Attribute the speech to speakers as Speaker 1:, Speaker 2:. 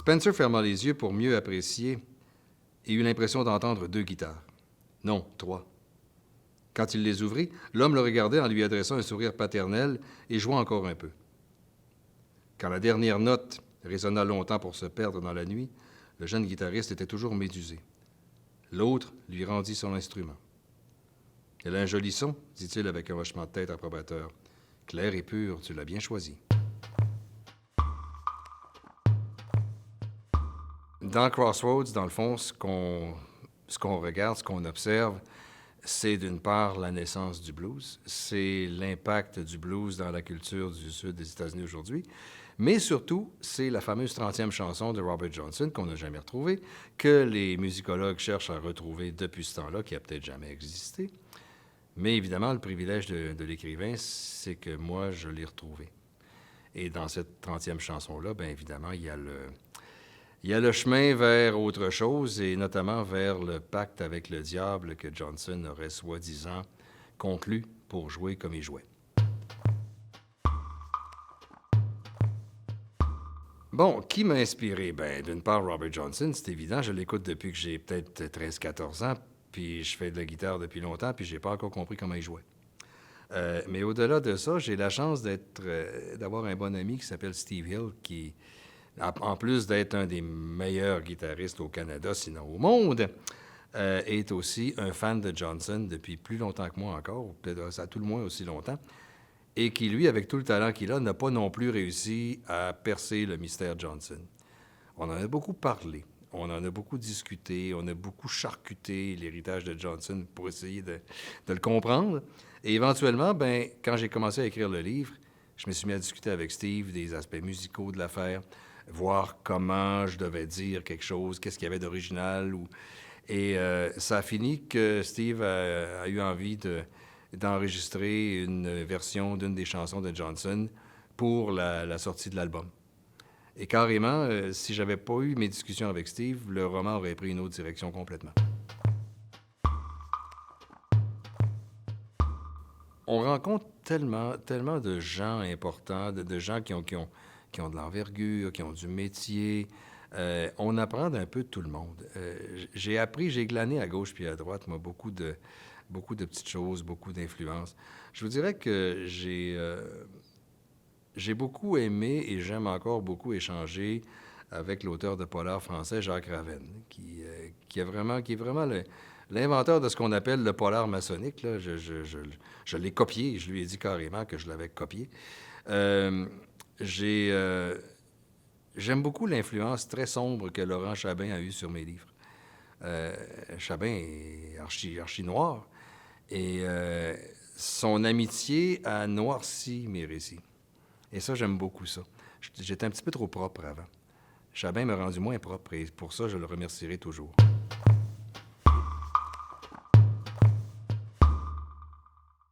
Speaker 1: Spencer ferma les yeux pour mieux apprécier et eut l'impression d'entendre 2 guitares. Non, 3. Quand il les ouvrit, l'homme le regardait en lui adressant un sourire paternel et joua encore un peu. Quand la dernière note résonna longtemps pour se perdre dans la nuit, le jeune guitariste était toujours médusé. L'autre lui rendit son instrument. « Elle a un joli son, dit-il avec un hochement de tête approbateur. Clair et pur, tu l'as bien choisi. » Dans Crossroads, dans le fond, ce qu'on regarde, ce qu'on observe, c'est d'une part la naissance du blues, c'est l'impact du blues dans la culture du sud des États-Unis aujourd'hui, mais surtout, c'est la fameuse 30e chanson de Robert Johnson qu'on n'a jamais retrouvée, que les musicologues cherchent à retrouver depuis ce temps-là, qui a peut-être jamais existé. Mais évidemment, le privilège de l'écrivain, c'est que moi, je l'ai retrouvée. Et dans cette 30e chanson-là, bien évidemment, il y a le chemin vers autre chose, et notamment vers le pacte avec le diable que Johnson aurait soi-disant conclu pour jouer comme il jouait. Bon, qui m'a inspiré? Bien, d'une part, Robert Johnson, c'est évident. Je l'écoute depuis que j'ai peut-être 13-14 ans, puis je fais de la guitare depuis longtemps, puis j'ai pas encore compris comment il jouait. Mais au-delà de ça, j'ai la chance d'avoir un bon ami qui s'appelle Steve Hill, qui, en plus d'être un des meilleurs guitaristes au Canada, sinon au monde, est aussi un fan de Johnson depuis plus longtemps que moi encore, peut-être à tout le moins aussi longtemps, et qui, lui, avec tout le talent qu'il a, n'a pas non plus réussi à percer le mystère Johnson. On en a beaucoup parlé, on en a beaucoup discuté, on a beaucoup charcuté l'héritage de Johnson pour essayer de le comprendre. Et éventuellement, ben, quand j'ai commencé à écrire le livre, je me suis mis à discuter avec Steve des aspects musicaux de l'affaire, voir comment je devais dire quelque chose, qu'est-ce qu'il y avait d'original. Et ça a fini que Steve a eu envie d'enregistrer une version d'une des chansons de Johnson pour la sortie de l'album. Et carrément, si j'avais pas eu mes discussions avec Steve, le roman aurait pris une autre direction complètement. On rencontre tellement de gens importants, de gens qui ont de l'envergure, qui ont du métier. On apprend d'un peu de tout le monde. J'ai glané à gauche puis à droite, moi, beaucoup de petites choses, beaucoup d'influences. Je vous dirais que j'ai beaucoup aimé et j'aime encore beaucoup échanger avec l'auteur de polar français, Jacques Ravenne, qui est vraiment l'inventeur de ce qu'on appelle le polar maçonnique. Là. Je l'ai copié, je lui ai dit carrément que je l'avais copié. J'aime beaucoup l'influence très sombre que Laurent Chabin a eue sur mes livres. Chabin est archi noir, et son amitié a noirci mes récits. Et ça, j'aime beaucoup ça. J'étais un petit peu trop propre avant. Chabin m'a rendu moins propre, et pour ça, je le remercierai toujours.